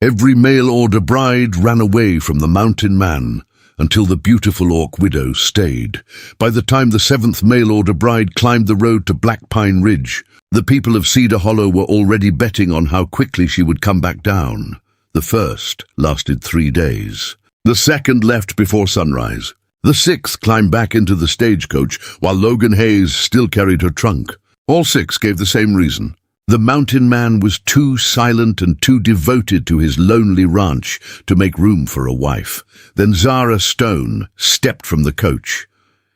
Every mail-order bride ran away from the mountain man until the beautiful Orc Widow stayed. By the time the 7th mail-order bride climbed the road to Black Pine Ridge, the people of Cedar Hollow were already betting on how quickly she would come back down. The 1st lasted 3 days. The 2nd left before sunrise. The 6th climbed back into the stagecoach, while Logan Hayes still carried her trunk. All 6 gave the same reason. The mountain man was too silent and too devoted to his lonely ranch to make room for a wife. Then Zara Stone stepped from the coach.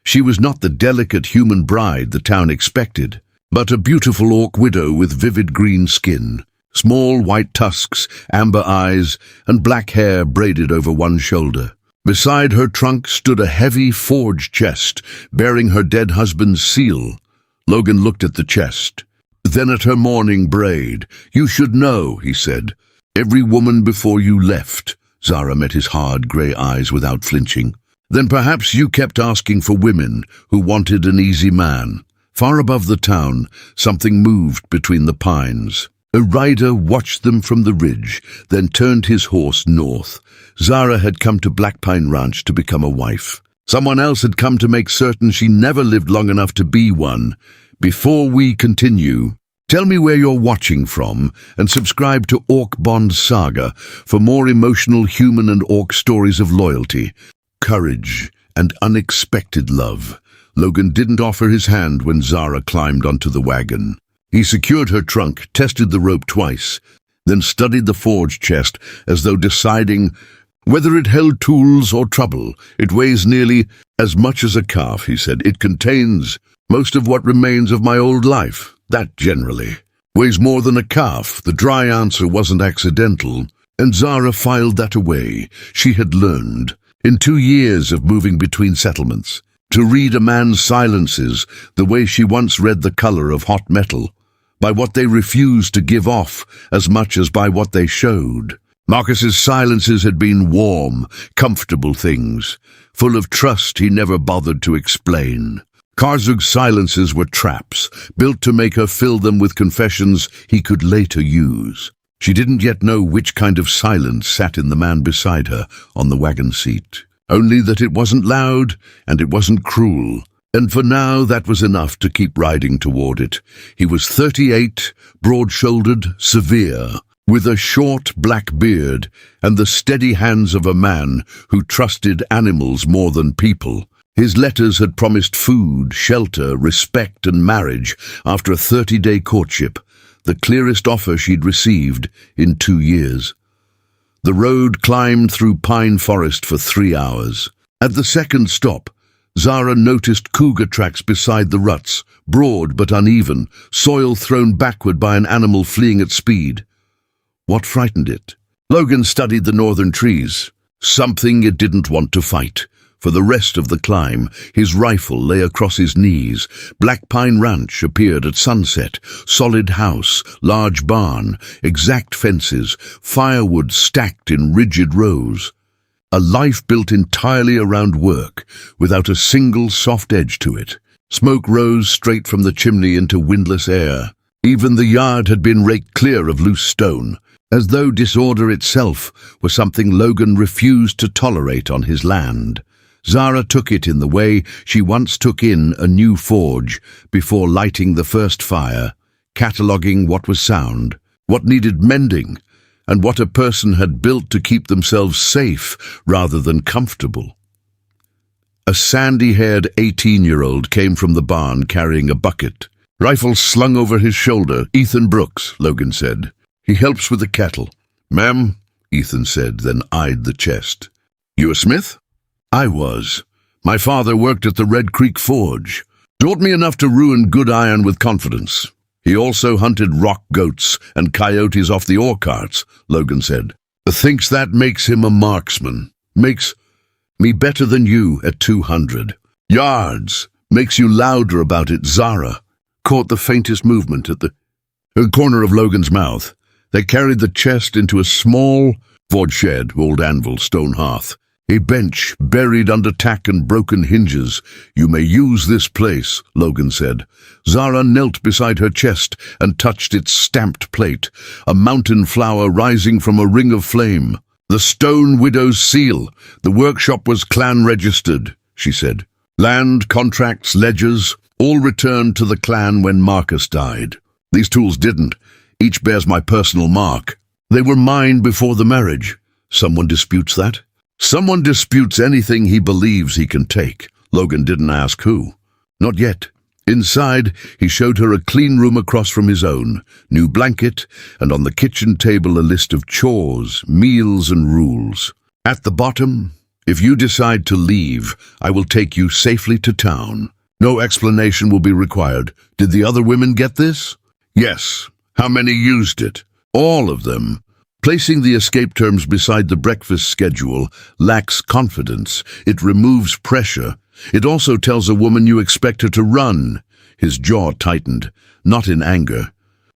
She was not the delicate human bride the town expected, but a beautiful Orc Widow with vivid green skin, small white tusks, amber eyes, and black hair braided over one shoulder. Beside her trunk stood a heavy forge chest bearing her dead husband's seal. Logan looked at the chest, then at her mourning braid. "You should know," he said. "Every woman before you left." Zara met his hard grey eyes without flinching. "Then perhaps you kept asking for women who wanted an easy man." Far above the town, something moved between the pines. A rider watched them from the ridge, then turned his horse north. Zara had come to Black Pine Ranch to become a wife. Someone else had come to make certain she never lived long enough to be one. Before we continue, tell me where you're watching from and subscribe to Orc Bond Saga for more emotional human and orc stories of loyalty, courage, and unexpected love. Logan didn't offer his hand when Zara climbed onto the wagon. He secured her trunk, tested the rope twice, then studied the forge chest as though deciding whether it held tools or trouble. "It weighs nearly as much as a calf," he said. "It contains most of what remains of my old life. That generally weighs more than a calf." The dry answer wasn't accidental, and Zara filed that away. She had learned, in 2 years of moving between settlements, to read a man's silences the way she once read the color of hot metal, by what they refused to give off as much as by what they showed. Marcus's silences had been warm, comfortable things, full of trust he never bothered to explain. Kharzug's silences were traps, built to make her fill them with confessions he could later use. She didn't yet know which kind of silence sat in the man beside her on the wagon seat. Only that it wasn't loud and it wasn't cruel. And for now, that was enough to keep riding toward it. He was 38, broad-shouldered, severe, with a short black beard and the steady hands of a man who trusted animals more than people. His letters had promised food, shelter, respect, and marriage after a 30-day courtship, the clearest offer she'd received in 2 years. The road climbed through pine forest for 3 hours. At the 2nd stop, Zara noticed cougar tracks beside the ruts, broad but uneven, soil thrown backward by an animal fleeing at speed. What frightened it? Logan studied the northern trees. Something it didn't want to fight. For the rest of the climb, his rifle lay across his knees. Black Pine Ranch appeared at sunset. Solid house, large barn, exact fences, firewood stacked in rigid rows. A life built entirely around work, without a single soft edge to it. Smoke rose straight from the chimney into windless air. Even the yard had been raked clear of loose stone, as though disorder itself were something Logan refused to tolerate on his land. Zara took it in the way she once took in a new forge before lighting the first fire, cataloguing what was sound, what needed mending, and what a person had built to keep themselves safe rather than comfortable. A sandy-haired 18-year-old came from the barn carrying a bucket. "Rifle slung over his shoulder. Ethan Brooks," Logan said. "He helps with the cattle." "Ma'am," Ethan said, then eyed the chest. "You a smith?" "I was. My father worked at the Red Creek Forge. Taught me enough to ruin good iron with confidence. He also hunted rock goats and coyotes off the ore carts," Logan said. "Thinks that makes him a marksman. Makes me better than you at 200 yards. Makes you louder about it." Zara caught the faintest movement at the corner of Logan's mouth. They carried the chest into a small forge shed, old anvil, stone hearth. A bench buried under tack and broken hinges. You may use this place, Logan said. Zara knelt beside her chest and touched its stamped plate, a mountain flower rising from a ring of flame. The Stone Widow's seal. The workshop was clan registered, she said. Land, contracts, ledgers, all returned to the clan when Marcus died. These tools didn't. Each bears my personal mark. They were mine before the marriage. Someone disputes that? Someone disputes anything he believes he can take. Logan didn't ask who. Not yet. Inside, he showed her a clean room across from his own, new blanket, and on the kitchen table a list of chores, meals, and rules. At the bottom, if you decide to leave, I will take you safely to town. No explanation will be required. Did the other women get this? Yes. How many used it? All of them. Placing the escape terms beside the breakfast schedule lacks confidence. It removes pressure. It also tells a woman you expect her to run. His jaw tightened, not in anger.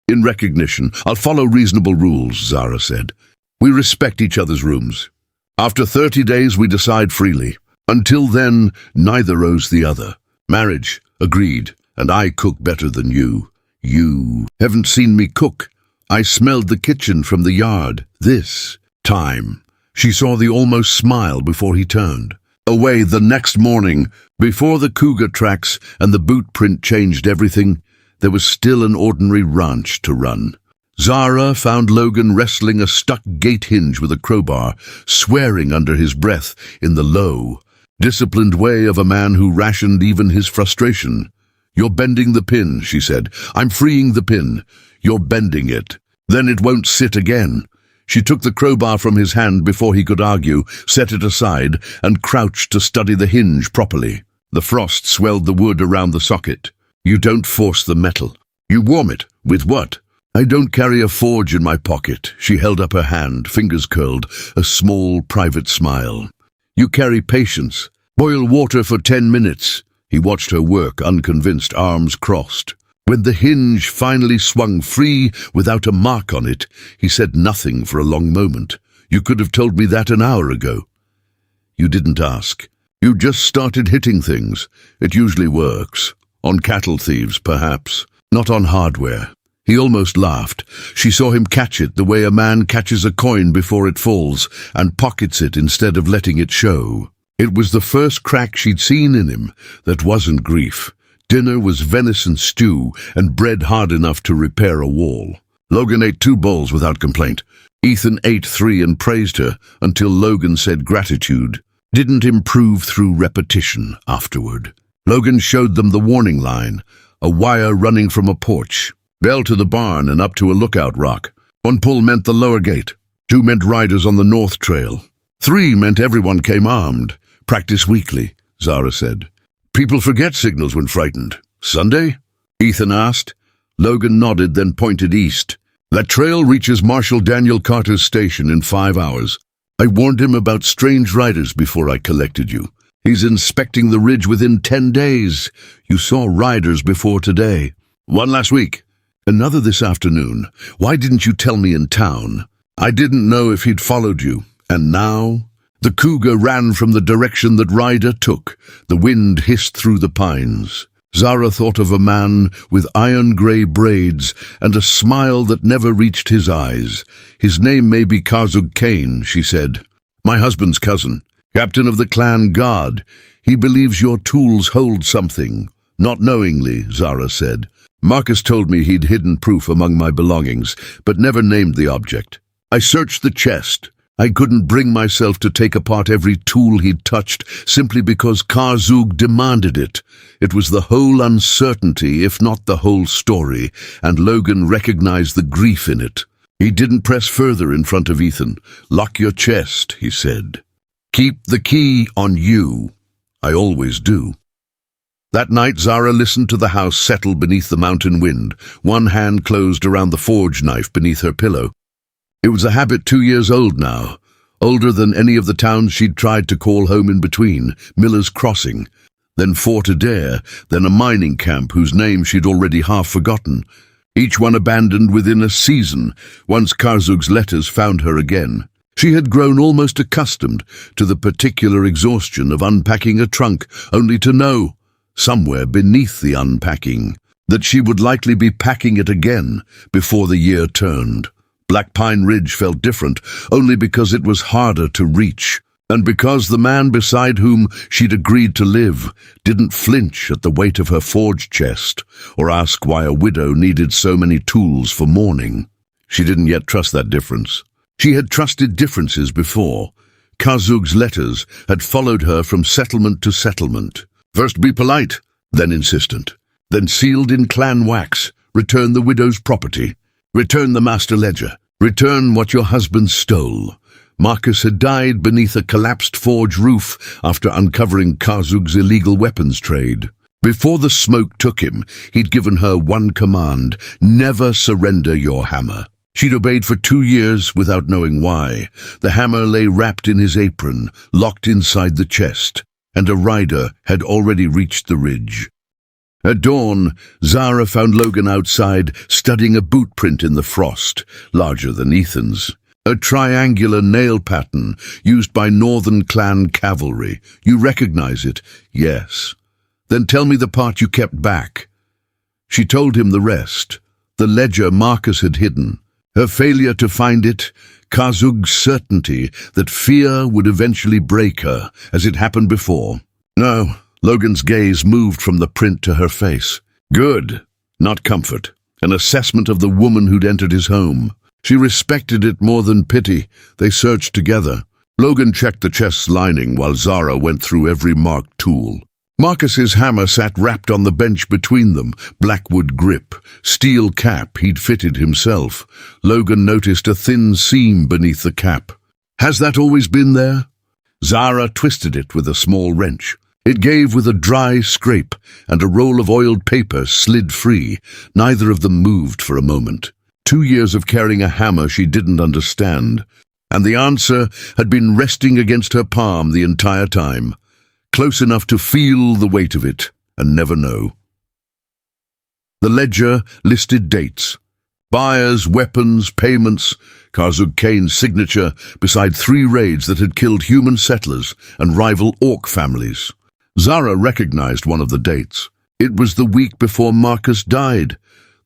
In recognition, I'll follow reasonable rules, Zara said. We respect each other's rooms. After 30 days, we decide freely. Until then, neither owes the other. Marriage, agreed, and I cook better than you. You haven't seen me cook. I smelled the kitchen from the yard. This time. She saw the almost smile before he turned. Away the next morning, before the cougar tracks and the boot print changed everything, there was still an ordinary ranch to run. Zara found Logan wrestling a stuck gate hinge with a crowbar, swearing under his breath in the low, disciplined way of a man who rationed even his frustration. You're bending the pin, she said. I'm freeing the pin. You're bending it. Then it won't sit again. She took the crowbar from his hand before he could argue, set it aside, and crouched to study the hinge properly. The frost swelled the wood around the socket. You don't force the metal. You warm it. With what? I don't carry a forge in my pocket. She held up her hand, fingers curled, a small, private smile. You carry patience. Boil water for 10 minutes. He watched her work, unconvinced, arms crossed. When the hinge finally swung free without a mark on it, he said nothing for a long moment. You could have told me that an hour ago. You didn't ask. You just started hitting things. It usually works. On cattle thieves, perhaps. Not on hardware. He almost laughed. She saw him catch it the way a man catches a coin before it falls, and pockets it instead of letting it show. It was the first crack she'd seen in him that wasn't grief. Dinner was venison stew and bread hard enough to repair a wall. Logan ate 2 bowls without complaint. Ethan ate 3 and praised her until Logan said gratitude didn't improve through repetition afterward. Logan showed them the warning line, a wire running from a porch, bell to the barn and up to a lookout rock. 1 pull meant the lower gate. 2 meant riders on the north trail. 3 meant everyone came armed. Practice weekly, Zara said. People forget signals when frightened. Sunday? Ethan asked. Logan nodded, then pointed east. That trail reaches Marshal Daniel Carter's station in 5 hours. I warned him about strange riders before I collected you. He's inspecting the ridge within 10 days. You saw riders before today. 1 last week. Another this afternoon. Why didn't you tell me in town? I didn't know if he'd followed you. And now? The cougar ran from the direction that Ryder took. The wind hissed through the pines. Zara thought of a man with iron-grey braids and a smile that never reached his eyes. His name may be Kharzug Kane, she said. My husband's cousin, captain of the clan guard. He believes your tools hold something. Not knowingly, Zara said. Marcus told me he'd hidden proof among my belongings, but never named the object. I searched the chest. I couldn't bring myself to take apart every tool he'd touched simply because Kharzug demanded it. It was the whole uncertainty, if not the whole story, and Logan recognized the grief in it. He didn't press further in front of Ethan. Lock your chest, he said. Keep the key on you. I always do. That night, Zara listened to the house settle beneath the mountain wind, one hand closed around the forge knife beneath her pillow. It was a habit 2 years old now, older than any of the towns she'd tried to call home in between, Miller's Crossing, then Fort Adair, then a mining camp whose name she'd already half forgotten, each one abandoned within a season, once Kharzug's letters found her again. She had grown almost accustomed to the particular exhaustion of unpacking a trunk, only to know, somewhere beneath the unpacking, that she would likely be packing it again before the year turned. Black Pine Ridge felt different, only because it was harder to reach, and because the man beside whom she'd agreed to live didn't flinch at the weight of her forge chest, or ask why a widow needed so many tools for mourning. She didn't yet trust that difference. She had trusted differences before. Kharzug's letters had followed her from settlement to settlement. First be polite, then insistent, then sealed in clan wax, return the widow's property, return the master ledger, return what your husband stole. Marcus had died beneath a collapsed forge roof after uncovering Kharzug's illegal weapons trade. Before the smoke took him, he'd given her one command: never surrender your hammer. She'd obeyed for 2 years without knowing why. The hammer lay wrapped in his apron, locked inside the chest, and a rider had already reached the ridge. At dawn, Zara found Logan outside, studying a boot print in the frost, larger than Ethan's. A triangular nail pattern used by Northern Clan cavalry. You recognize it? Yes. Then tell me the part you kept back. She told him the rest. The ledger Marcus had hidden. Her failure to find it, Kharzug's certainty that fear would eventually break her, as it happened before. No, Logan's gaze moved from the print to her face. Good, not comfort. An assessment of the woman who'd entered his home. She respected it more than pity. They searched together. Logan checked the chest's lining while Zara went through every marked tool. Marcus's hammer sat wrapped on the bench between them, blackwood grip, steel cap he'd fitted himself. Logan noticed a thin seam beneath the cap. Has that always been there? Zara twisted it with a small wrench. It gave with a dry scrape, and a roll of oiled paper slid free. Neither of them moved for a moment. 2 years of carrying a hammer she didn't understand, and the answer had been resting against her palm the entire time, close enough to feel the weight of it and never know. The ledger listed dates, buyers, weapons, payments, Kharzug Kane's signature beside 3 raids that had killed human settlers and rival orc families. Zara recognized one of the dates. It was the week before Marcus died.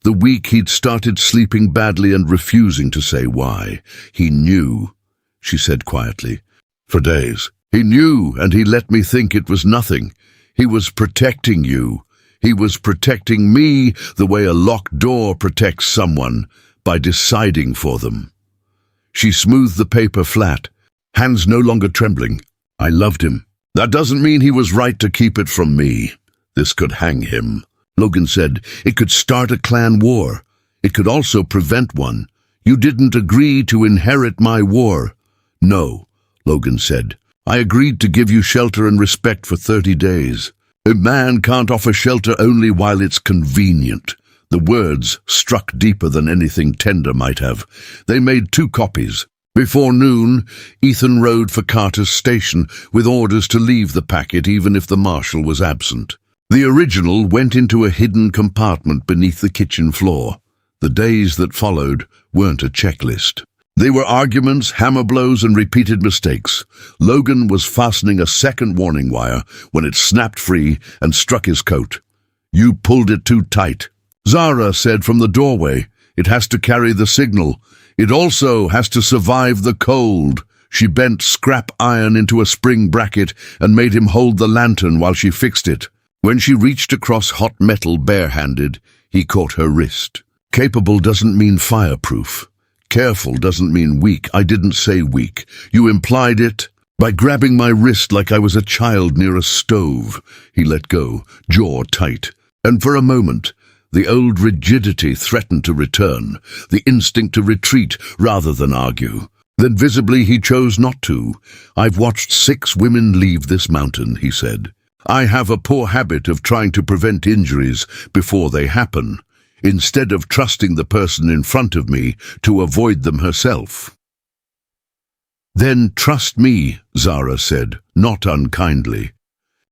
The week he'd started sleeping badly and refusing to say why. He knew, she said quietly. For days. He knew, and he let me think it was nothing. He was protecting you. He was protecting me the way a locked door protects someone, by deciding for them. She smoothed the paper flat, hands no longer trembling. I loved him. That doesn't mean he was right to keep it from me. This could hang him. Logan said, it could start a clan war. It could also prevent one. You didn't agree to inherit my war. No, Logan said. I agreed to give you shelter and respect for 30 days. A man can't offer shelter only while it's convenient. The words struck deeper than anything tender might have. They made 2 copies. Before noon, Ethan rode for Carter's station with orders to leave the packet even if the marshal was absent. The original went into a hidden compartment beneath the kitchen floor. The days that followed weren't a checklist. They were arguments, hammer blows, and repeated mistakes. Logan was fastening a second warning wire when it snapped free and struck his coat. You pulled it too tight. Zara said from the doorway, it has to carry the signal. It also has to survive the cold. She bent scrap iron into a spring bracket and made him hold the lantern while she fixed it. When she reached across hot metal barehanded, he caught her wrist. Capable doesn't mean fireproof. Careful doesn't mean weak. I didn't say weak. You implied it by grabbing my wrist like I was a child near a stove. He let go, jaw tight. And for a moment, the old rigidity threatened to return, the instinct to retreat rather than argue. Then visibly he chose not to. I've watched 6 women leave this mountain, he said. I have a poor habit of trying to prevent injuries before they happen, instead of trusting the person in front of me to avoid them herself. Then trust me, Zara said, not unkindly.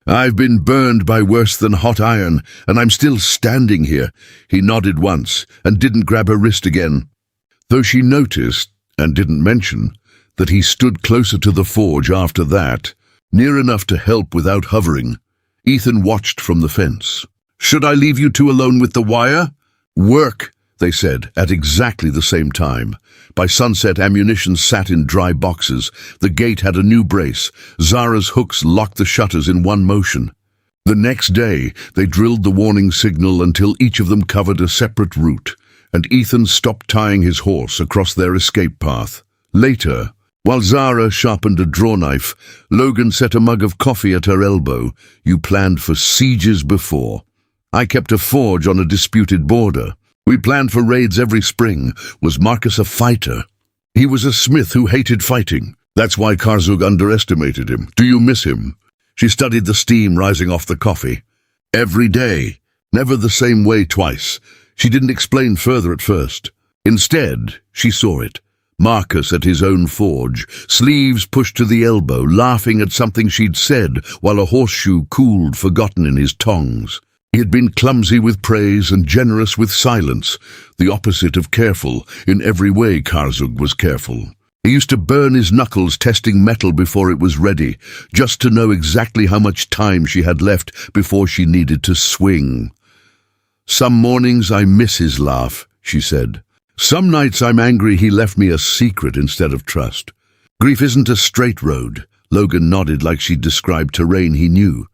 I've been burned by worse than hot iron, and I'm still standing here. He nodded once and didn't grab her wrist again. Though she noticed, and didn't mention, that he stood closer to the forge after that, near enough to help without hovering. Ethan watched from the fence. "Should I leave you two alone with the wire?" "Work," they said, at exactly the same time. By sunset, ammunition sat in dry boxes. The gate had a new brace. Zara's hooks locked the shutters in one motion. The next day, they drilled the warning signal until each of them covered a separate route, and Ethan stopped tying his horse across their escape path. Later, while Zara sharpened a draw knife, Logan set a mug of coffee at her elbow. "You planned for sieges before. I kept a forge on a disputed border. We planned for raids every spring. Was Marcus a fighter? He was a smith who hated fighting. That's why Kharzug underestimated him. Do you miss him?" She studied the steam rising off the coffee. "Every day. Never the same way twice." She didn't explain further at first. Instead, she saw it. Marcus at his own forge, sleeves pushed to the elbow, laughing at something she'd said, while a horseshoe cooled forgotten in his tongs. He had been clumsy with praise and generous with silence, the opposite of careful. In every way, Kharzug was careful. He used to burn his knuckles testing metal before it was ready, just to know exactly how much time she had left before she needed to swing. "Some mornings I miss his laugh," she said. "Some nights I'm angry he left me a secret instead of trust. Grief isn't a straight road." Logan nodded like she'd described terrain he knew.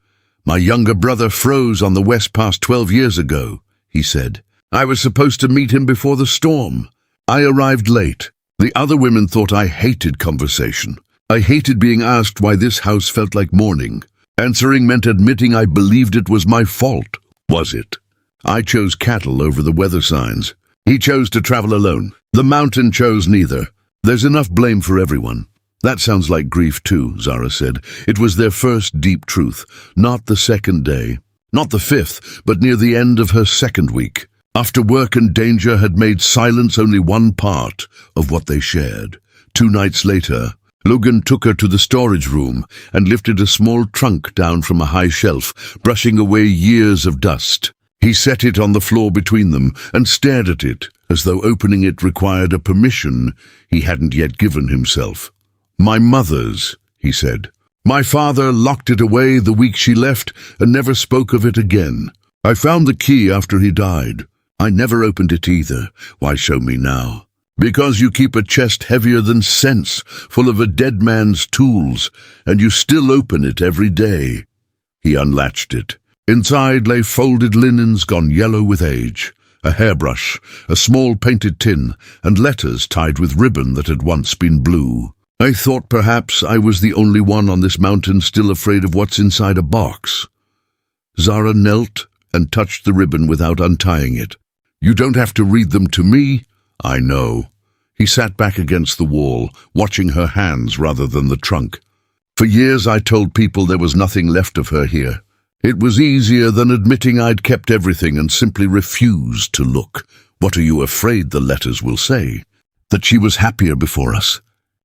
"My younger brother froze on the West Pass 12 years ago," he said. "I was supposed to meet him before the storm. I arrived late. The other women thought I hated conversation. I hated being asked why this house felt like mourning. Answering meant admitting I believed it was my fault. Was it? I chose cattle over the weather signs. He chose to travel alone. The mountain chose neither. There's enough blame for everyone." "That sounds like grief too," Zara said. It was their first deep truth, not the second day, not the fifth, but near the end of her second week. After work and danger had made silence only one part of what they shared. 2 nights later, Logan took her to the storage room and lifted a small trunk down from a high shelf, brushing away years of dust. He set it on the floor between them and stared at it, as though opening it required a permission he hadn't yet given himself. "My mother's," he said. "My father locked it away the week she left and never spoke of it again. I found the key after he died. I never opened it either. Why show me now? Because you keep a chest heavier than sense, full of a dead man's tools, and you still open it every day." He unlatched it. Inside lay folded linens gone yellow with age, a hairbrush, a small painted tin, and letters tied with ribbon that had once been blue. "I thought perhaps I was the only one on this mountain still afraid of what's inside a box." Zara knelt and touched the ribbon without untying it. "You don't have to read them to me." "I know." He sat back against the wall, watching her hands rather than the trunk. "For years I told people there was nothing left of her here. It was easier than admitting I'd kept everything and simply refused to look. What are you afraid the letters will say? That she was happier before us.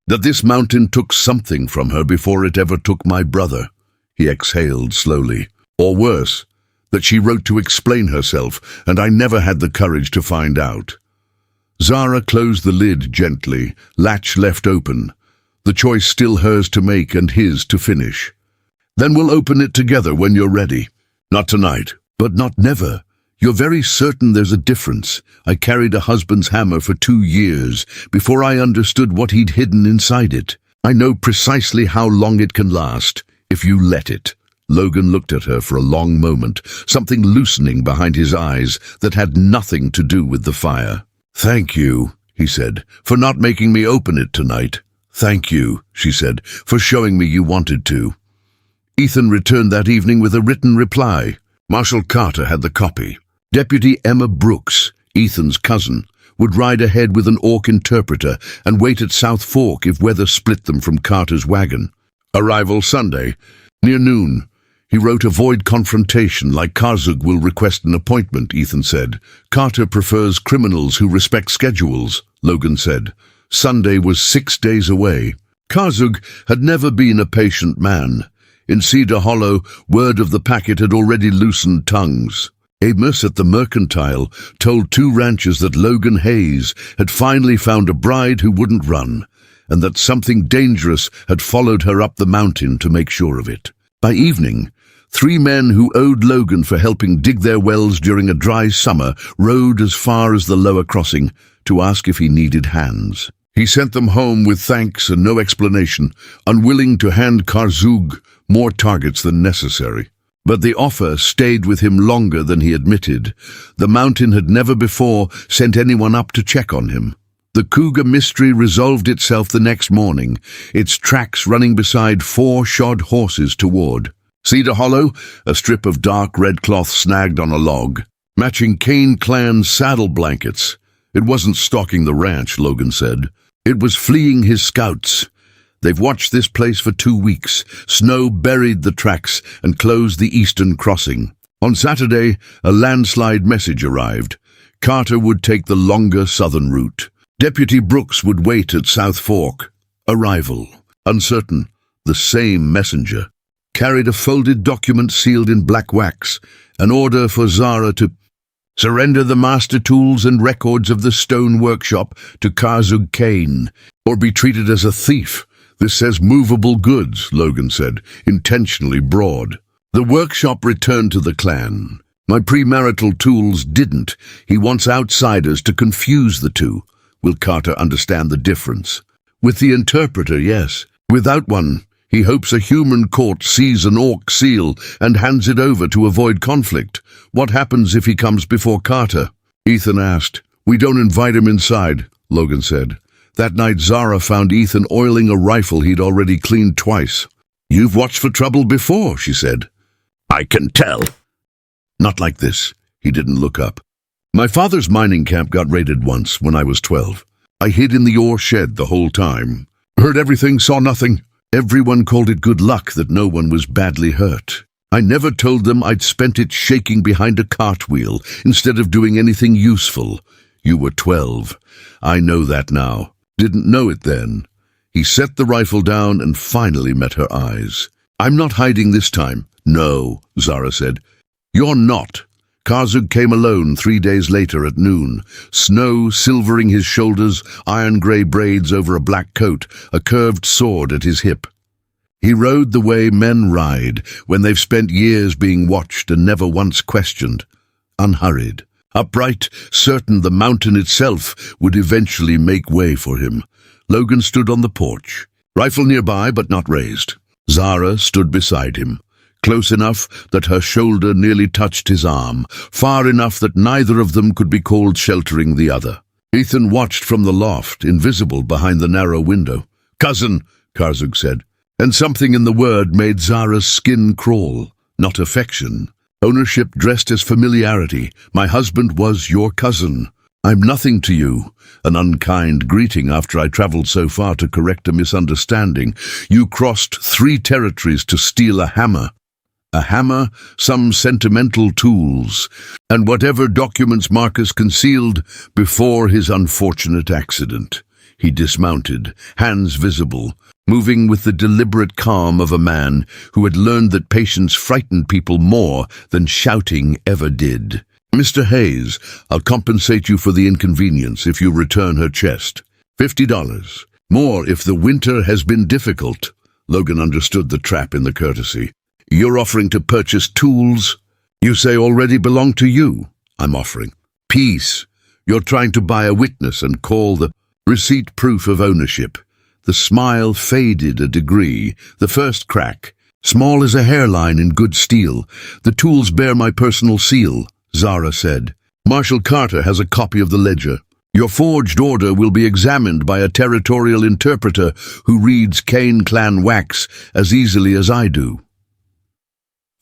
That this mountain took something from her before it ever took my brother." He exhaled slowly. "Or worse, that she wrote to explain herself, and I never had the courage to find out." Zara closed the lid gently, latch left open. The choice still hers to make and his to finish. "Then we'll open it together when you're ready." "Not tonight." "But not never. You're very certain there's a difference. I carried a husband's hammer for 2 years before I understood what he'd hidden inside it. I know precisely how long it can last, if you let it." Logan looked at her for a long moment, something loosening behind his eyes that had nothing to do with the fire. "Thank you," he said, "for not making me open it tonight." "Thank you," she said, "for showing me you wanted to." Ethan returned that evening with a written reply. Marshal Carter had the copy. Deputy Emma Brooks, Ethan's cousin, would ride ahead with an Orc interpreter and wait at South Fork if weather split them from Carter's wagon. Arrival Sunday, near noon. He wrote avoid confrontation, like Kharzug will request an appointment, Ethan said. Carter prefers criminals who respect schedules, Logan said. Sunday was 6 days away. Kharzug had never been a patient man. In Cedar Hollow, word of the packet had already loosened tongues. Amos at the Mercantile told 2 ranchers that Logan Hayes had finally found a bride who wouldn't run, and that something dangerous had followed her up the mountain to make sure of it. By evening, 3 men who owed Logan for helping dig their wells during a dry summer rode as far as the lower crossing to ask if he needed hands. He sent them home with thanks and no explanation, unwilling to hand Kharzug more targets than necessary. But the offer stayed with him longer than he admitted. The mountain had never before sent anyone up to check on him. The cougar mystery resolved itself the next morning, its tracks running beside 4 shod horses toward Cedar Hollow, a strip of dark red cloth snagged on a log, matching Kane clan's saddle blankets. It wasn't stalking the ranch, Logan said. It was fleeing his scouts. They've watched this place for 2 weeks. Snow buried the tracks and closed the eastern crossing. On Saturday, a landslide message arrived. Carter would take the longer southern route. Deputy Brooks would wait at South Fork. Arrival. Uncertain. The same messenger. Carried a folded document sealed in black wax, an order for Zara to surrender the master tools and records of the stone workshop to Kharzug Kane, or be treated as a thief. This says movable goods, Logan said, intentionally broad. The workshop returned to the clan. My premarital tools didn't. He wants outsiders to confuse the two. Will Carter understand the difference? With the interpreter, yes. Without one, he hopes a human court sees an orc seal and hands it over to avoid conflict. What happens if he comes before Carter? Ethan asked. We don't invite him inside, Logan said. That night Zara found Ethan oiling a rifle he'd already cleaned twice. You've watched for trouble before, she said. I can tell. Not like this. He didn't look up. My father's mining camp got raided once when I was 12. I hid in the ore shed the whole time. Heard everything, saw nothing. Everyone called it good luck that no one was badly hurt. I never told them I'd spent it shaking behind a cartwheel instead of doing anything useful. You were 12. I know that now. Didn't know it then. He set the rifle down and finally met her eyes. I'm not hiding this time. No, Zara said. You're not. Kharzug came alone 3 days later at noon, snow silvering his shoulders, iron-grey braids over a black coat, a curved sword at his hip. He rode the way men ride when they've spent years being watched and never once questioned, unhurried, upright, certain the mountain itself would eventually make way for him. Logan stood on the porch, rifle nearby but not raised. Zara stood beside him. Close enough that her shoulder nearly touched his arm, far enough that neither of them could be called sheltering the other. Ethan watched from the loft, invisible behind the narrow window. Cousin, Kharzug said, and something in the word made Zara's skin crawl. Not affection. Ownership dressed as familiarity. My husband was your cousin. I'm nothing to you. An unkind greeting after I traveled so far to correct a misunderstanding. You crossed 3 territories to steal a hammer. A hammer, some sentimental tools, and whatever documents Marcus concealed before his unfortunate accident. He dismounted, hands visible, moving with the deliberate calm of a man who had learned that patience frightened people more than shouting ever did. Mr. Hayes, I'll compensate you for the inconvenience if you return her chest. $50. More if the winter has been difficult. Logan understood the trap in the courtesy. You're offering to purchase tools you say already belong to you. I'm offering peace. You're trying to buy a witness and call the receipt proof of ownership. The smile faded a degree, the first crack. Small as a hairline in good steel. The tools bear my personal seal, Zara said. Marshal Carter has a copy of the ledger. Your forged order will be examined by a territorial interpreter who reads Kane clan wax as easily as I do.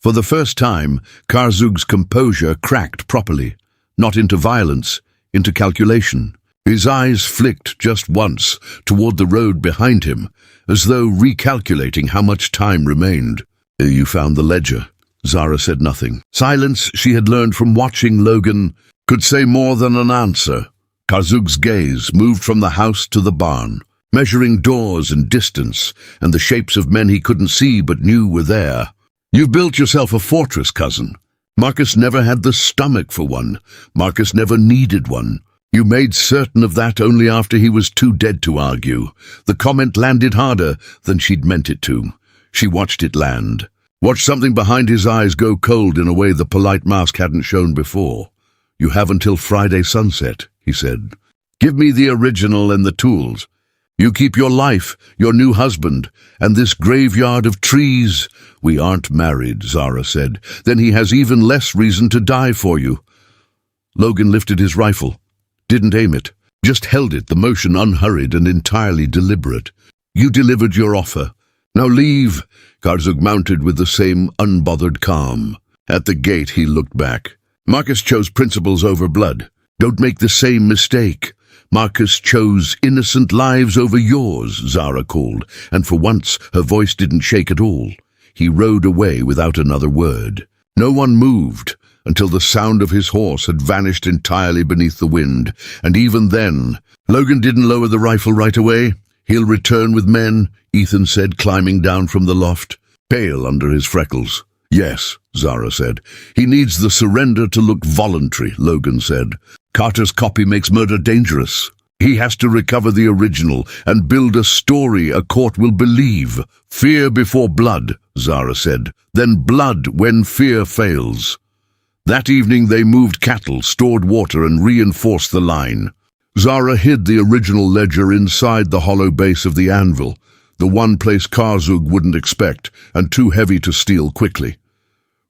For the first time, Kharzug's composure cracked properly, not into violence, into calculation. His eyes flicked just once toward the road behind him, as though recalculating how much time remained. You found the ledger. Zara said nothing. Silence she had learned from watching Logan could say more than an answer. Kharzug's gaze moved from the house to the barn, measuring doors and distance, and the shapes of men he couldn't see but knew were there. You've built yourself a fortress, cousin. Marcus never had the stomach for one. Marcus never needed one. You made certain of that only after he was too dead to argue. The comment landed harder than she'd meant it to. She watched it land. Watched something behind his eyes go cold in a way the polite mask hadn't shown before. You have until Friday sunset, he said. Give me the original and the tools. You keep your life, your new husband, and this graveyard of trees. We aren't married, Zara said. Then he has even less reason to die for you. Logan lifted his rifle. Didn't aim it. Just held it, the motion unhurried and entirely deliberate. You delivered your offer. Now leave. Kharzug mounted with the same unbothered calm. At the gate he looked back. Marcus chose principles over blood. Don't make the same mistake. Marcus chose innocent lives over yours, Zara called, and for once her voice didn't shake at all. He rode away without another word. No one moved until the sound of his horse had vanished entirely beneath the wind, and even then, Logan didn't lower the rifle right away. He'll return with men, Ethan said, climbing down from the loft, pale under his freckles. Yes, Zara said. He needs the surrender to look voluntary, Logan said. Carter's copy makes murder dangerous. He has to recover the original and build a story a court will believe. Fear before blood, Zara said. Then blood when fear fails. That evening they moved cattle, stored water, and reinforced the line. Zara hid the original ledger inside the hollow base of the anvil, the one place Kharzug wouldn't expect, and too heavy to steal quickly.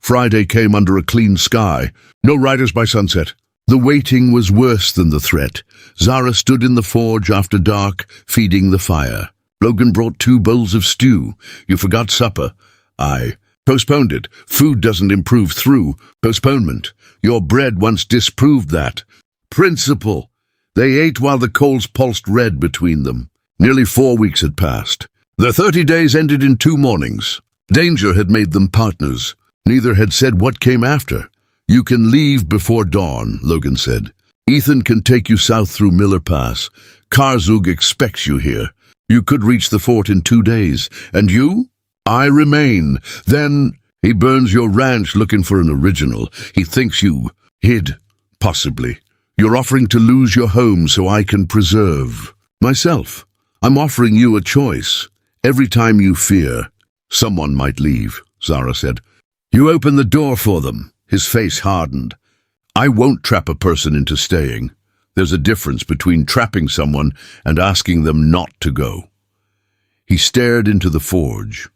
Friday came under a clean sky. No riders by sunset. The waiting was worse than the threat. Zara stood in the forge after dark, feeding the fire. Logan brought 2 bowls of stew. You forgot supper. I postponed it. Food doesn't improve through postponement. Your bread once disproved that. Principle. They ate while the coals pulsed red between them. Nearly 4 weeks had passed. Their 30 days ended in 2 mornings. Danger had made them partners. Neither had said what came after. You can leave before dawn, Logan said. Ethan can take you south through Miller Pass. Kharzug expects you here. You could reach the fort in 2 days. And you? I remain. Then he burns your ranch looking for an original. He thinks you hid, possibly. You're offering to lose your home so I can preserve myself. I'm offering you a choice. Every time you fear, someone might leave, Zara said. You open the door for them. His face hardened. I won't trap a person into staying. There's a difference between trapping someone and asking them not to go. He stared into the forge.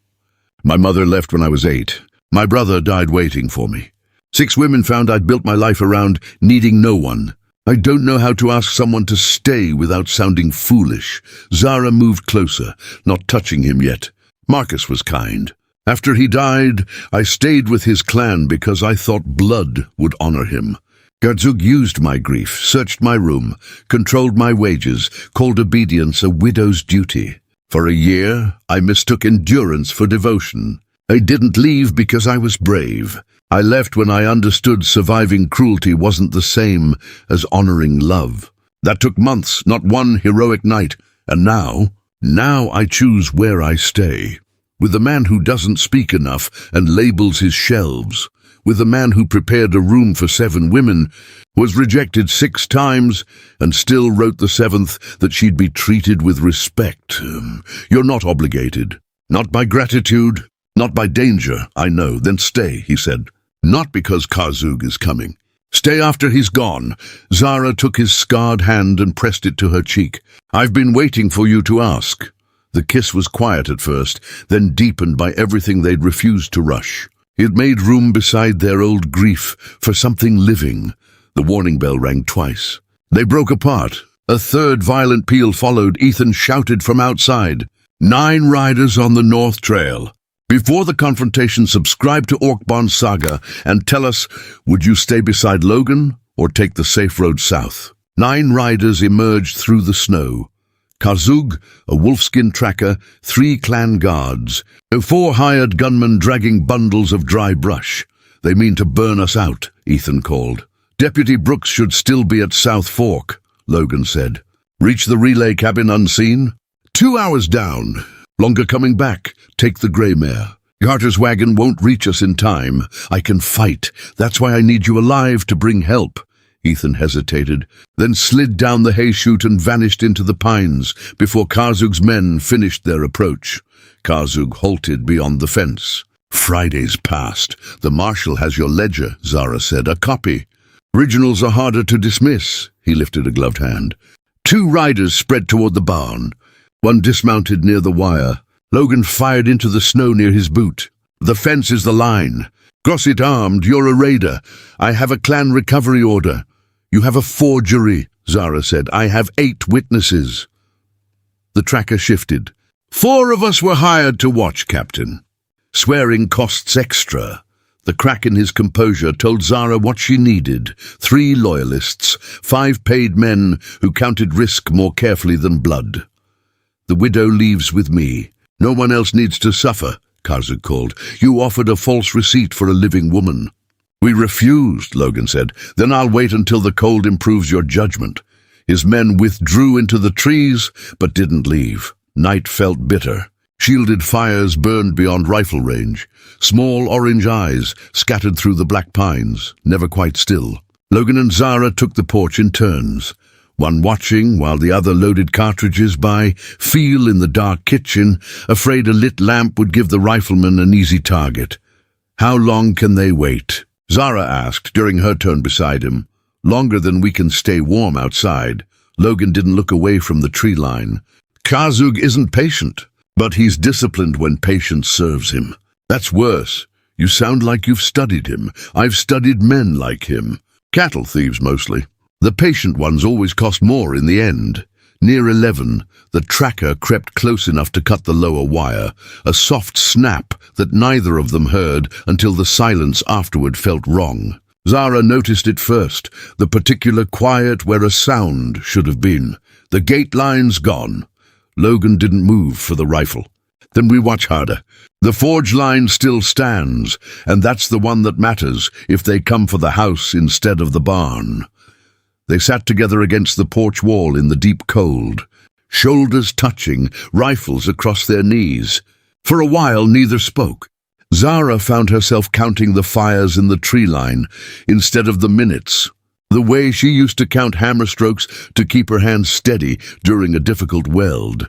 My mother left when I was 8. My brother died waiting for me. 6 women found I'd built my life around needing no one. I don't know how to ask someone to stay without sounding foolish. Zara moved closer, not touching him yet. Marcus was kind. After he died, I stayed with his clan because I thought blood would honor him. Kharzug used my grief, searched my room, controlled my wages, called obedience a widow's duty. For a year, I mistook endurance for devotion. I didn't leave because I was brave. I left when I understood surviving cruelty wasn't the same as honoring love. That took months, not one heroic night. And now I choose where I stay. With the man who doesn't speak enough and labels his shelves. With the man who prepared a room for 7 women, was rejected 6 times, and still wrote the 7th that she'd be treated with respect. You're not obligated. Not by gratitude, not by danger, I know. Then stay, he said. Not because Kharzug is coming. Stay after he's gone. Zara took his scarred hand and pressed it to her cheek. I've been waiting for you to ask. The kiss was quiet at first, then deepened by everything they'd refused to rush. It made room beside their old grief for something living. The warning bell rang twice. They broke apart. A third violent peal followed. Ethan shouted from outside. 9 riders on the North Trail. Before the confrontation, subscribe to Orc Saga and tell us, would you stay beside Logan or take the safe road south? 9 riders emerged through the snow. Kharzug, a wolfskin tracker, 3 clan guards, 4 hired gunmen dragging bundles of dry brush. They mean to burn us out, Ethan called. Deputy Brooks should still be at South Fork, Logan said. Reach the relay cabin unseen? 2 hours down. Longer coming back. Take the grey mare. Carter's wagon won't reach us in time. I can fight. That's why I need you alive to bring help. Ethan hesitated, then slid down the hay chute and vanished into the pines before Kharzug's men finished their approach. Kharzug halted beyond the fence. "Friday's past. The marshal has your ledger," Zara said. "A copy. Originals are harder to dismiss." He lifted a gloved hand. Two riders spread toward the barn. One dismounted near the wire. Logan fired into the snow near his boot. "The fence is the line. Cross it armed. You're a raider. I have a clan recovery order." "You have a forgery," Zara said. "I have 8 witnesses." The tracker shifted. "4 of us were hired to watch, Captain. Swearing costs extra." The crack in his composure told Zara what she needed. 3 loyalists, 5 paid men who counted risk more carefully than blood. "The widow leaves with me. No one else needs to suffer," Kharzug called. "You offered a false receipt for a living woman." "We refused," Logan said. "Then I'll wait until the cold improves your judgment." His men withdrew into the trees, but didn't leave. Night felt bitter. Shielded fires burned beyond rifle range. Small orange eyes scattered through the black pines, never quite still. Logan and Zara took the porch in turns, one watching while the other loaded cartridges by feel in the dark kitchen, afraid a lit lamp would give the rifleman an easy target. "How long can they wait?" Zara asked during her turn beside him. "Longer than we can stay warm outside." Logan didn't look away from the tree line. "Kharzug isn't patient, but he's disciplined when patience serves him. That's worse. You sound like you've studied him. I've studied men like him. Cattle thieves mostly. The patient ones always cost more in the end." Near 11, the tracker crept close enough to cut the lower wire, a soft snap that neither of them heard until the silence afterward felt wrong. Zara noticed it first, the particular quiet where a sound should have been. The gate line's gone. Logan didn't move for the rifle. "Then we watch harder. The forge line still stands, and that's the one that matters if they come for the house instead of the barn." They sat together against the porch wall in the deep cold, shoulders touching, rifles across their knees. For a while, neither spoke. Zara found herself counting the fires in the tree line instead of the minutes, the way she used to count hammer strokes to keep her hands steady during a difficult weld.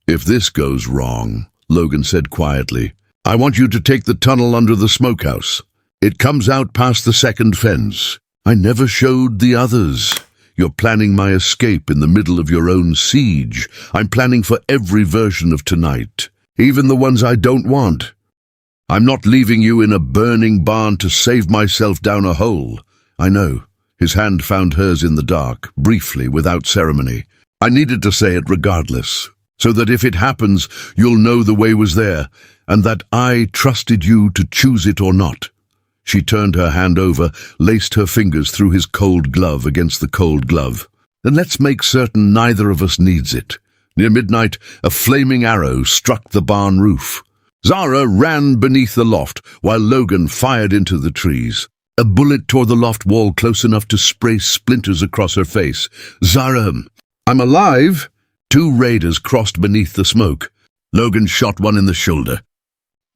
"If this goes wrong," Logan said quietly, "I want you to take the tunnel under the smokehouse. It comes out past the second fence. I never showed the others. You're planning my escape in the middle of your own siege. I'm planning for every version of tonight, even the ones I don't want. I'm not leaving you in a burning barn to save myself down a hole." "I know." His hand found hers in the dark, briefly, without ceremony. "I needed to say it regardless, so that if it happens, you'll know the way was there, and that I trusted you to choose it or not." She turned her hand over, laced her fingers through his cold glove against the cold glove. "Then let's make certain neither of us needs it." Near midnight, a flaming arrow struck the barn roof. Zara ran beneath the loft, while Logan fired into the trees. A bullet tore the loft wall close enough to spray splinters across her face. "Zara, I'm alive!" 2 raiders crossed beneath the smoke. Logan shot one in the shoulder.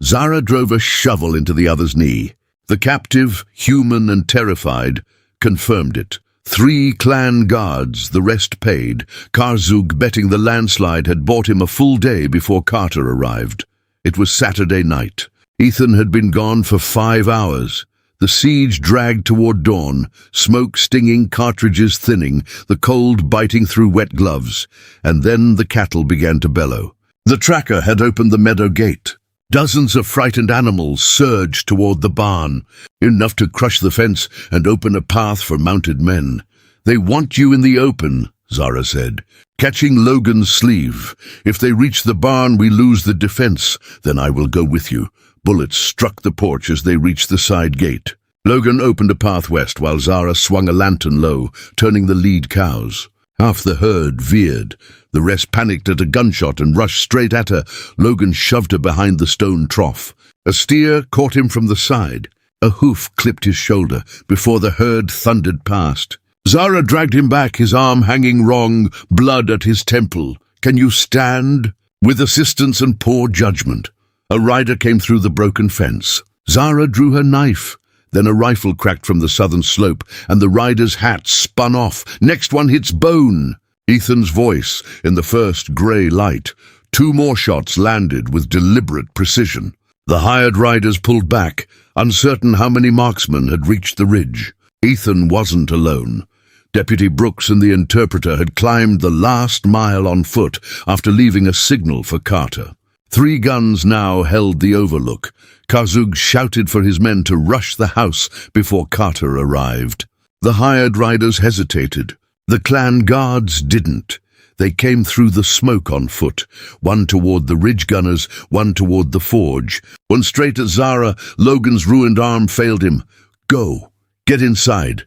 Zara drove a shovel into the other's knee. The captive, human and terrified, confirmed it. 3 clan guards, the rest paid. Kharzug, betting the landslide, had bought him a full day before Carter arrived. It was Saturday night. Ethan had been gone for 5 hours. The siege dragged toward dawn, smoke stinging, cartridges thinning, the cold biting through wet gloves, and then the cattle began to bellow. The tracker had opened the meadow gate. Dozens of frightened animals surged toward the barn, enough to crush the fence and open a path for mounted men. "They want you in the open," Zara said, catching Logan's sleeve. "If they reach the barn, we lose the defense. Then I will go with you." Bullets struck the porch as they reached the side gate. Logan opened a path west while Zara swung a lantern low, turning the lead cows. Half the herd veered. The rest panicked at a gunshot and rushed straight at her. Logan shoved her behind the stone trough. A steer caught him from the side. A hoof clipped his shoulder before the herd thundered past. Zara dragged him back, his arm hanging wrong, blood at his temple. "Can you stand?" With assistance and poor judgment, a rider came through the broken fence. Zara drew her knife. Then a rifle cracked from the southern slope, and the rider's hat spun off. Next one hits bone. Ethan's voice in the first grey light. 2 more shots landed with deliberate precision. The hired riders pulled back, uncertain how many marksmen had reached the ridge. Ethan wasn't alone. Deputy Brooks and the interpreter had climbed the last mile on foot after leaving a signal for Carter. 3 guns now held the overlook. Kharzug shouted for his men to rush the house before Carter arrived. The hired riders hesitated. The clan guards didn't. They came through the smoke on foot, one toward the ridge gunners, one toward the forge. One straight at Zara, Logan's ruined arm failed him. "Go. Get inside.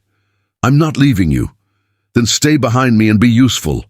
I'm not leaving you. Then stay behind me and be useful."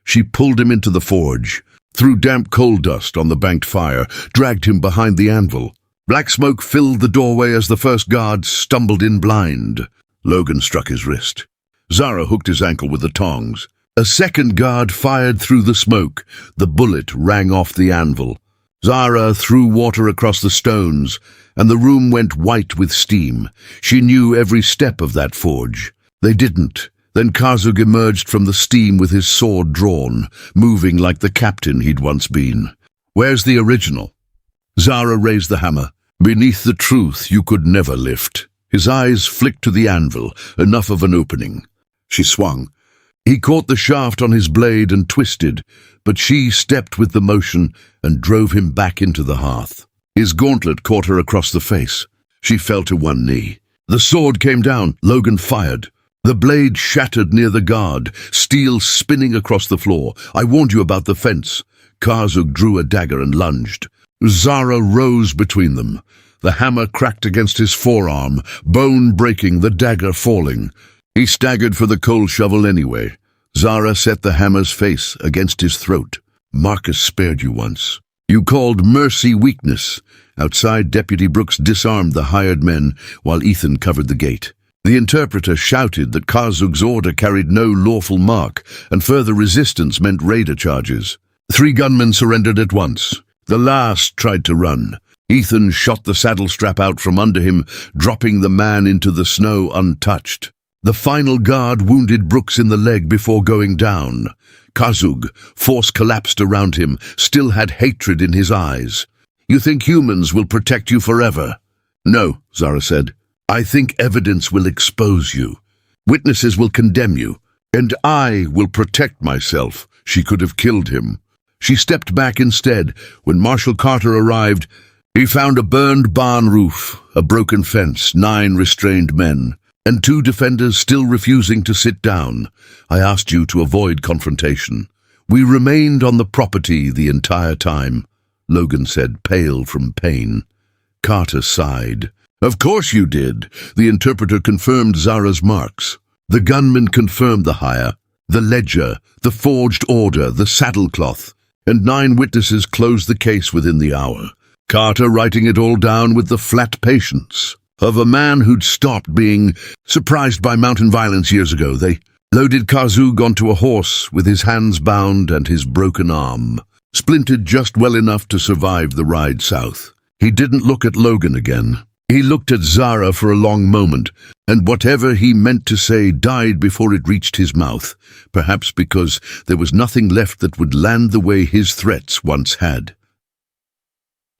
She pulled him into the forge, threw damp coal dust on the banked fire, dragged him behind the anvil. Black smoke filled the doorway as the first guard stumbled in blind. Logan struck his wrist. Zara hooked his ankle with the tongs. A second guard fired through the smoke. The bullet rang off the anvil. Zara threw water across the stones, and the room went white with steam. She knew every step of that forge. They didn't. Then Kharzug emerged from the steam with his sword drawn, moving like the captain he'd once been. "Where's the original?" Zara raised the hammer. "Beneath the truth you could never lift." His eyes flicked to the anvil, enough of an opening. She swung. He caught the shaft on his blade and twisted, but she stepped with the motion and drove him back into the hearth. His gauntlet caught her across the face. She fell to one knee. The sword came down. Logan fired. The blade shattered near the guard, steel spinning across the floor. "I warned you about the fence." Kharzug drew a dagger and lunged. Zara rose between them. The hammer cracked against his forearm, bone breaking, the dagger falling. He staggered for the coal shovel anyway. Zara set the hammer's face against his throat. "Marcus spared you once. You called mercy weakness." Outside, Deputy Brooks disarmed the hired men while Ethan covered the gate. The interpreter shouted that Kharzug's order carried no lawful mark, and further resistance meant raider charges. 3 gunmen surrendered at once. The last tried to run. Ethan shot the saddle strap out from under him, dropping the man into the snow untouched. The final guard wounded Brooks in the leg before going down. Kharzug, force collapsed around him, still had hatred in his eyes. "You think humans will protect you forever?" "No," Zara said. "I think evidence will expose you. Witnesses will condemn you. And I will protect myself." She could have killed him. She stepped back instead. When Marshal Carter arrived, he found a burned barn roof, a broken fence, 9 restrained men, and 2 defenders still refusing to sit down. "I asked you to avoid confrontation. We remained on the property the entire time," Logan said, pale from pain. Carter sighed. "Of course you did." The interpreter confirmed Zara's marks. The gunman confirmed the hire, the ledger, the forged order, the saddlecloth, and 9 witnesses closed the case within the hour. Carter writing it all down with the flat patience of a man who'd stopped being surprised by mountain violence years ago. They loaded Kharzug onto a horse with his hands bound and his broken arm, splintered just well enough to survive the ride south. He didn't look at Logan again. He looked at Zara for a long moment, and whatever he meant to say died before it reached his mouth, perhaps because there was nothing left that would land the way his threats once had.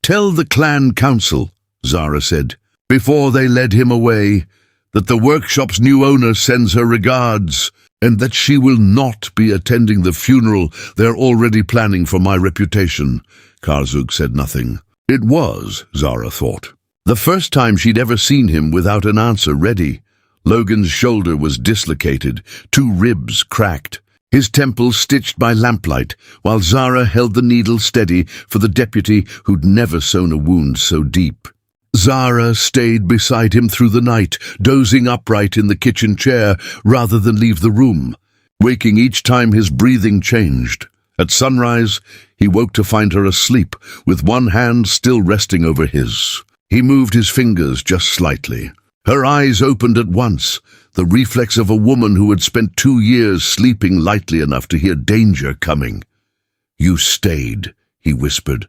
"Tell the clan council," Zara said, before they led him away, "that the workshop's new owner sends her regards, and that she will not be attending the funeral they're already planning for my reputation." Kharzug said nothing. It was, Zara thought, the first time she'd ever seen him without an answer ready. Logan's shoulder was dislocated, 2 ribs cracked, his temples stitched by lamplight, while Zara held the needle steady for the deputy who'd never sewn a wound so deep. Zara stayed beside him through the night, dozing upright in the kitchen chair rather than leave the room, waking each time his breathing changed. At sunrise, he woke to find her asleep, with one hand still resting over his. He moved his fingers just slightly. Her eyes opened at once, the reflex of a woman who had spent 2 years sleeping lightly enough to hear danger coming. "You stayed," he whispered.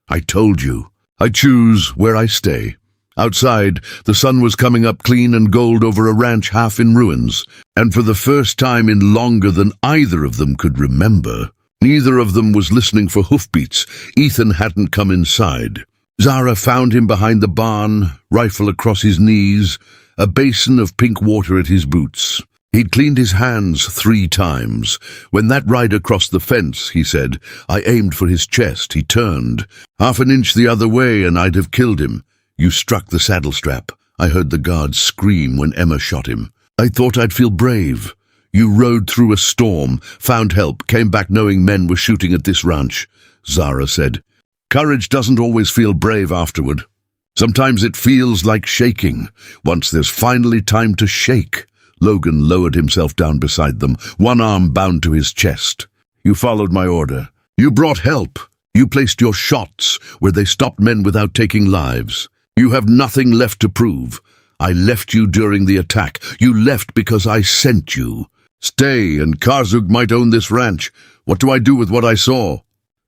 "I told you. I choose where I stay." Outside, the sun was coming up clean and gold over a ranch half in ruins, and for the first time in longer than either of them could remember, neither of them was listening for hoofbeats. Ethan hadn't come inside. Zara found him behind the barn, rifle across his knees, a basin of pink water at his boots. He'd cleaned his hands 3 times. When that rider crossed the fence, he said, I aimed for his chest. He turned. Half an inch the other way and I'd have killed him. You struck the saddle strap. I heard the guards scream when Emma shot him. I thought I'd feel brave. You rode through a storm, found help, came back knowing men were shooting at this ranch. Zara said, Courage doesn't always feel brave afterward. Sometimes it feels like shaking, once there's finally time to shake. Logan lowered himself down beside them, one arm bound to his chest. You followed my order. You brought help. You placed your shots where they stopped men without taking lives. You have nothing left to prove. I left you during the attack. You left because I sent you. Stay, and Kharzug might own this ranch. What do I do with what I saw?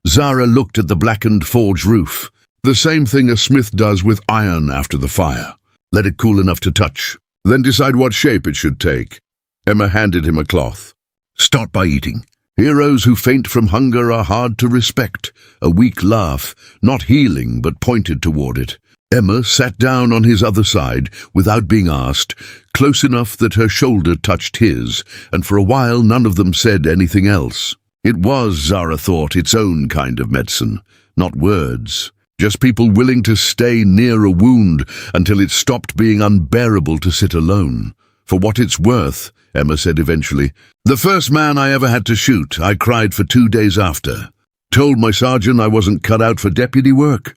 Zara looked at the blackened forge roof. The same thing a smith does with iron after the fire. Let it cool enough to touch. Then decide what shape it should take. Emma handed him a cloth. Start by eating. Heroes who faint from hunger are hard to respect. A weak laugh, not healing but pointed toward it. Emma sat down on his other side without being asked, close enough that her shoulder touched his, and for a while none of them said anything else. It was, Zara thought, its own kind of medicine, not words. Just people willing to stay near a wound until it stopped being unbearable to sit alone. For what it's worth, Emma said eventually, the first man I ever had to shoot, I cried for 2 days after. Told my sergeant I wasn't cut out for deputy work.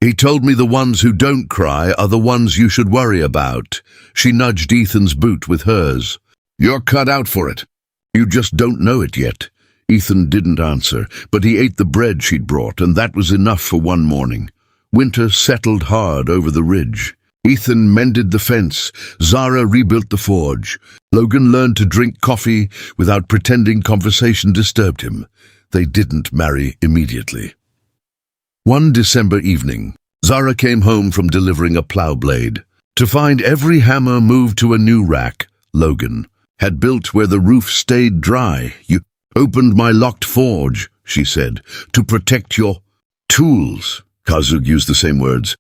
He told me the ones who don't cry are the ones you should worry about. She nudged Ethan's boot with hers. You're cut out for it. You just don't know it yet. Ethan didn't answer, but he ate the bread she'd brought, and that was enough for one morning. Winter settled hard over the ridge. Ethan mended the fence. Zara rebuilt the forge. Logan learned to drink coffee without pretending conversation disturbed him. They didn't marry immediately. One December evening, Zara came home from delivering a plow blade to find every hammer moved to a new rack. Logan had built where the roof stayed dry. You opened my locked forge, she said, to protect your tools. Kharzug used the same words.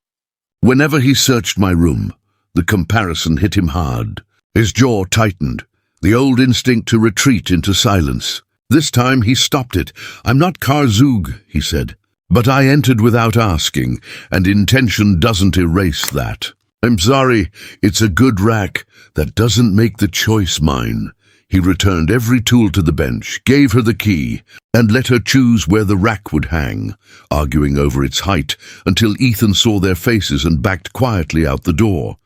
Whenever he searched my room, the comparison hit him hard. His jaw tightened, the old instinct to retreat into silence. This time he stopped it. I'm not Kharzug, he said, but I entered without asking, and intention doesn't erase that. I'm sorry, it's a good rack. That doesn't make the choice mine. He returned every tool to the bench, gave her the key, and let her choose where the rack would hang, arguing over its height until Ethan saw their faces and backed quietly out the door.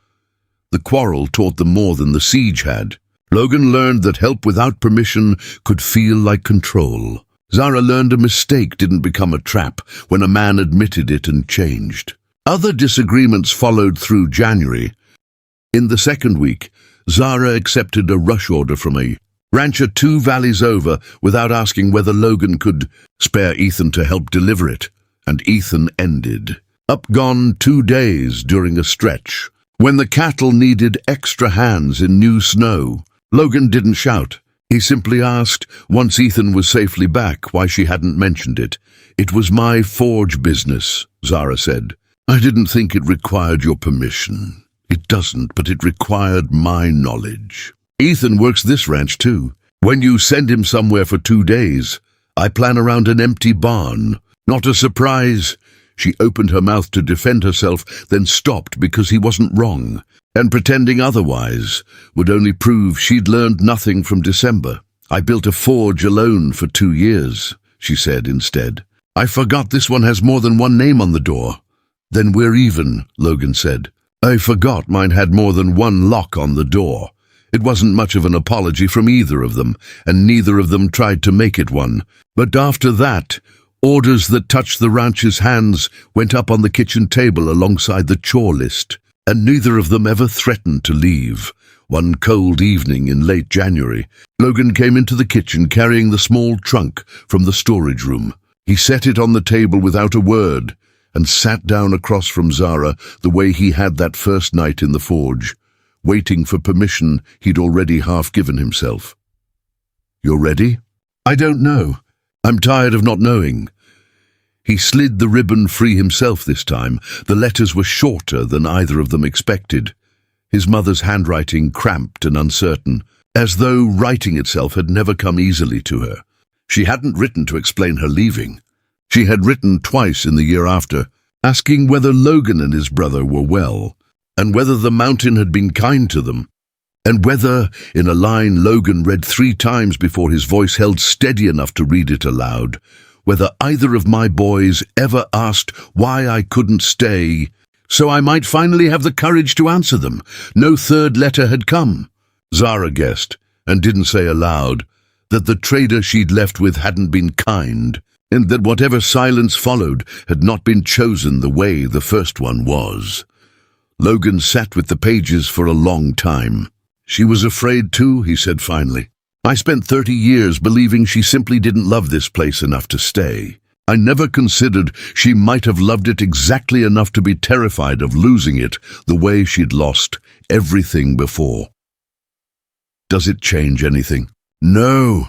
The quarrel taught them more than the siege had. Logan learned that help without permission could feel like control. Zara learned a mistake didn't become a trap when a man admitted it and changed. Other disagreements followed through January. In the second week, Zara accepted a rush order from a rancher 2 valleys over without asking whether Logan could spare Ethan to help deliver it, and Ethan ended. Up gone 2 days during a stretch. When the cattle needed extra hands in new snow, Logan didn't shout. He simply asked, once Ethan was safely back, why she hadn't mentioned it. It was my forge business, Zara said. I didn't think it required your permission. It doesn't, but it required my knowledge. Ethan works this ranch too. When you send him somewhere for 2 days, I plan around an empty barn. Not a surprise. She opened her mouth to defend herself, then stopped because he wasn't wrong, and pretending otherwise would only prove she'd learned nothing from December. I built a forge alone for 2 years, she said instead. I forgot this one has more than one name on the door. Then we're even, Logan said. I forgot mine had more than one lock on the door. It wasn't much of an apology from either of them, and neither of them tried to make it one. But after that, orders that touched the ranch's hands went up on the kitchen table alongside the chore list, and neither of them ever threatened to leave. One cold evening in late January, Logan came into the kitchen carrying the small trunk from the storage room. He set it on the table without a word, and sat down across from Zara the way he had that first night in the forge, waiting for permission he'd already half given himself. "You're ready?" "I don't know. I'm tired of not knowing." He slid the ribbon free himself this time. The letters were shorter than either of them expected. His mother's handwriting cramped and uncertain, as though writing itself had never come easily to her. She hadn't written to explain her leaving. She had written twice in the year after, asking whether Logan and his brother were well, and whether the mountain had been kind to them, and whether, in a line Logan read 3 times before his voice held steady enough to read it aloud, whether either of my boys ever asked why I couldn't stay, so I might finally have the courage to answer them. No third letter had come. Zara guessed, and didn't say aloud, that the trader she'd left with hadn't been kind, and that whatever silence followed had not been chosen the way the first one was. Logan sat with the pages for a long time. "She was afraid too," he said finally. "I spent 30 years believing she simply didn't love this place enough to stay. I never considered she might have loved it exactly enough to be terrified of losing it the way she'd lost everything before." "Does it change anything?" "No."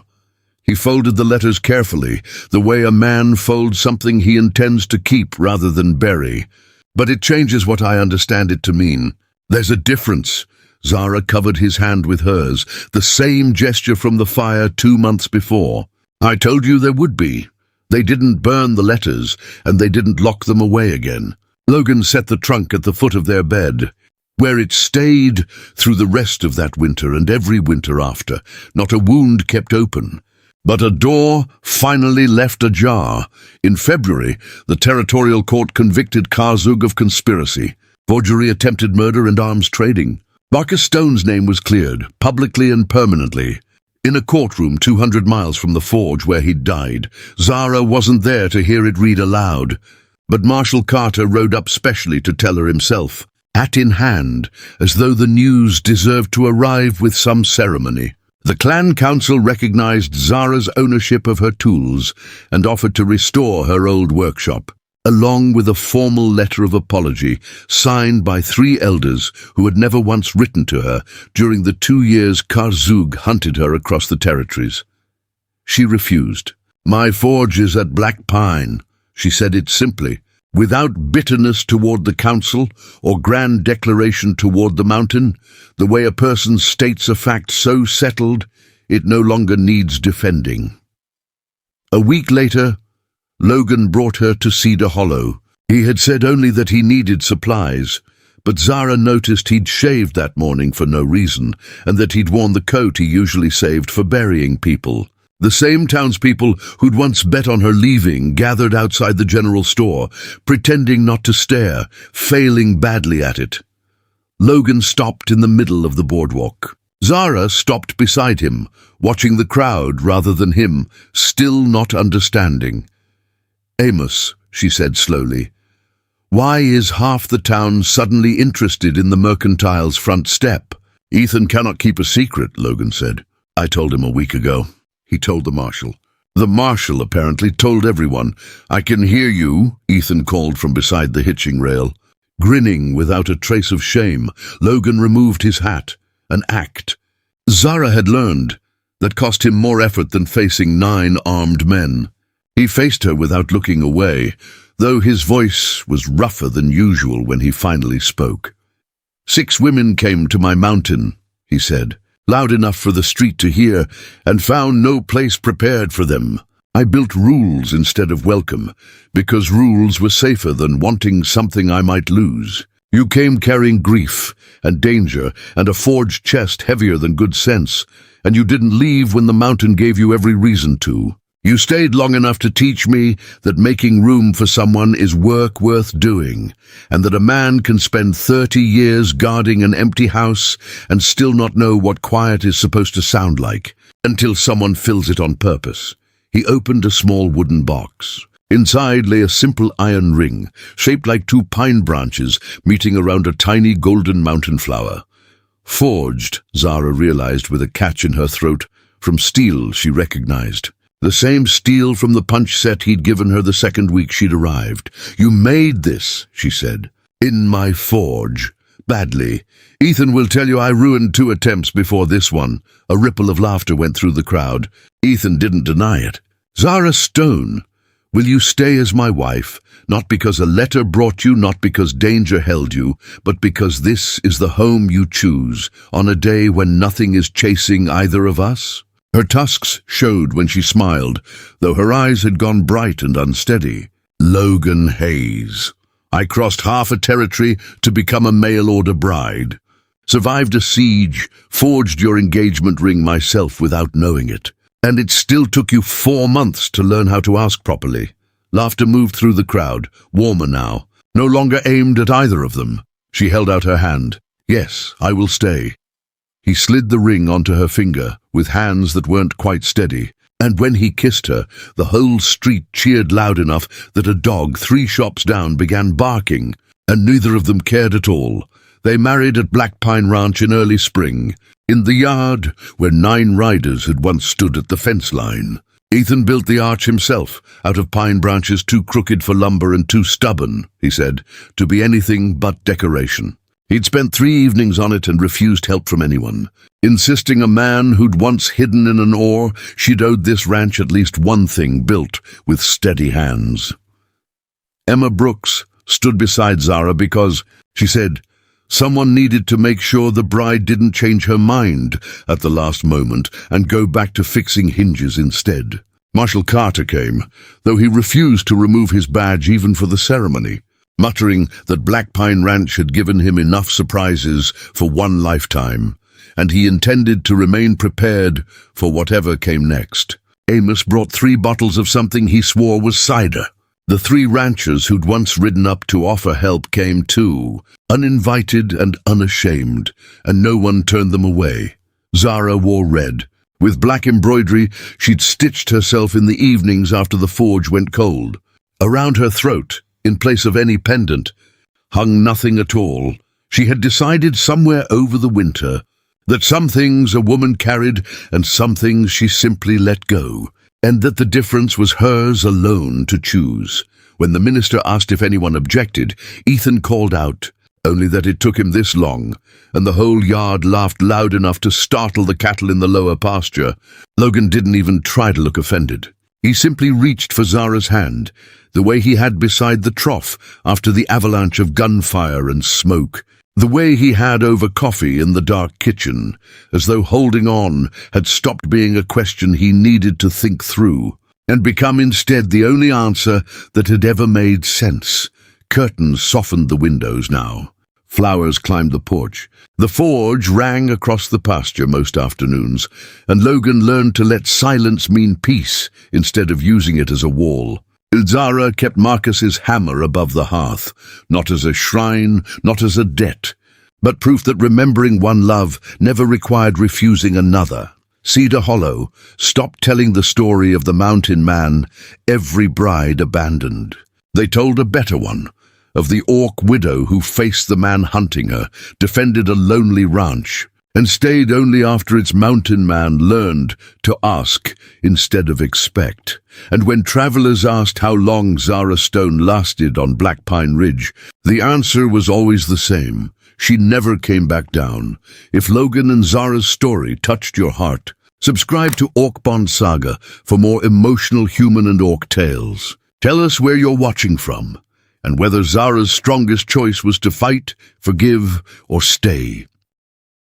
He folded the letters carefully, the way a man folds something he intends to keep rather than bury. "But it changes what I understand it to mean. There's a difference." Zara covered his hand with hers, the same gesture from the fire 2 months before. "I told you there would be. They didn't burn the letters, and they didn't lock them away again." Logan set the trunk at the foot of their bed, where it stayed through the rest of that winter and every winter after. Not a wound kept open. But a door finally left ajar. In February, the territorial court convicted Kharzug of conspiracy, forgery, attempted murder, and arms trading. Marcus Stone's name was cleared, publicly and permanently. In a courtroom 200 miles from the forge where he'd died, Zara wasn't there to hear it read aloud, but Marshal Carter rode up specially to tell her himself, hat in hand, as though the news deserved to arrive with some ceremony. The clan council recognized Zara's ownership of her tools and offered to restore her old workshop, along with a formal letter of apology signed by 3 elders who had never once written to her during the 2 years Kharzug hunted her across the territories. She refused. "My forge is at Black Pine." She said it simply, without bitterness toward the council or grand declaration toward the mountain, the way a person states a fact so settled it no longer needs defending. A week later, Logan brought her to Cedar Hollow. He had said only that he needed supplies, but Zara noticed he'd shaved that morning for no reason, and that he'd worn the coat he usually saved for burying people. The same townspeople who'd once bet on her leaving gathered outside the general store, pretending not to stare, failing badly at it. Logan stopped in the middle of the boardwalk. Zara stopped beside him, watching the crowd rather than him, still not understanding. "Amos," she said slowly, "why is half the town suddenly interested in the mercantile's front step?" "Ethan cannot keep a secret," Logan said. "I told him a week ago." He told the marshal. The marshal apparently told everyone. "I can hear you," Ethan called from beside the hitching rail. Grinning without a trace of shame, Logan removed his hat. An act. Zara had learned that cost him more effort than facing 9 armed men. He faced her without looking away, though his voice was rougher than usual when he finally spoke. "6 women came to my mountain," he said, loud enough for the street to hear, "and found no place prepared for them. I built rules instead of welcome, because rules were safer than wanting something I might lose. You came carrying grief and danger and a forged chest heavier than good sense, and you didn't leave when the mountain gave you every reason to. You stayed long enough to teach me that making room for someone is work worth doing, and that a man can spend 30 years guarding an empty house and still not know what quiet is supposed to sound like, until someone fills it on purpose." He opened a small wooden box. Inside lay a simple iron ring, shaped like 2 pine branches meeting around a tiny golden mountain flower. Forged, Zara realized with a catch in her throat, from steel she recognized. The same steel from the punch set he'd given her the second week she'd arrived. "You made this," she said. "In my forge. Badly. Ethan will tell you I ruined 2 attempts before this one." A ripple of laughter went through the crowd. Ethan didn't deny it. "Zara Stone, will you stay as my wife? Not because a letter brought you, not because danger held you, but because this is the home you choose, on a day when nothing is chasing either of us?" Her tusks showed when she smiled, though her eyes had gone bright and unsteady. "Logan Hayes. I crossed half a territory to become a mail-order bride. Survived a siege, forged your engagement ring myself without knowing it. And it still took you 4 months to learn how to ask properly." Laughter moved through the crowd, warmer now, no longer aimed at either of them. She held out her hand. "Yes, I will stay." He slid the ring onto her finger, with hands that weren't quite steady, and when he kissed her, the whole street cheered loud enough that a dog 3 shops down began barking, and neither of them cared at all. They married at Black Pine Ranch in early spring, in the yard where 9 riders had once stood at the fence line. "Ethan built the arch himself, out of pine branches too crooked for lumber and too stubborn," he said, "to be anything but decoration. He'd spent 3 evenings on it and refused help from anyone, insisting a man who'd once hidden in an oar she'd owed this ranch at least one thing built with steady hands." Emma Brooks stood beside Zara because, she said, someone needed to make sure the bride didn't change her mind at the last moment and go back to fixing hinges instead. Marshal Carter came, though he refused to remove his badge even for the ceremony, muttering that Black Pine Ranch had given him enough surprises for one lifetime, and he intended to remain prepared for whatever came next. Amos brought 3 bottles of something he swore was cider. The 3 ranchers who'd once ridden up to offer help came too, uninvited and unashamed, and no one turned them away. Zara wore red. With black embroidery, she'd stitched herself in the evenings after the forge went cold. Around her throat, in place of any pendant, hung nothing at all. She had decided somewhere over the winter that some things a woman carried and some things she simply let go, and that the difference was hers alone to choose. When the minister asked if anyone objected, Ethan called out, only that it took him this long, and the whole yard laughed loud enough to startle the cattle in the lower pasture. Logan didn't even try to look offended. He simply reached for Zara's hand, the way he had beside the trough after the avalanche of gunfire and smoke, the way he had over coffee in the dark kitchen, as though holding on had stopped being a question he needed to think through, and become instead the only answer that had ever made sense. Curtains softened the windows now. Flowers climbed the porch. The forge rang across the pasture most afternoons, and Logan learned to let silence mean peace instead of using it as a wall. Zara kept Marcus's hammer above the hearth, not as a shrine, not as a debt, but proof that remembering one love never required refusing another. Cedar Hollow stopped telling the story of the mountain man every bride abandoned. They told a better one, of the Orc Widow who faced the man hunting her, defended a lonely ranch, and stayed only after its mountain man learned to ask instead of expect. And when travelers asked how long Zara Stone lasted on Black Pine Ridge, the answer was always the same. She never came back down. If Logan and Zara's story touched your heart, subscribe to Orc Bond Saga for more emotional human and orc tales. Tell us where you're watching from, and whether Zara's strongest choice was to fight, forgive, or stay.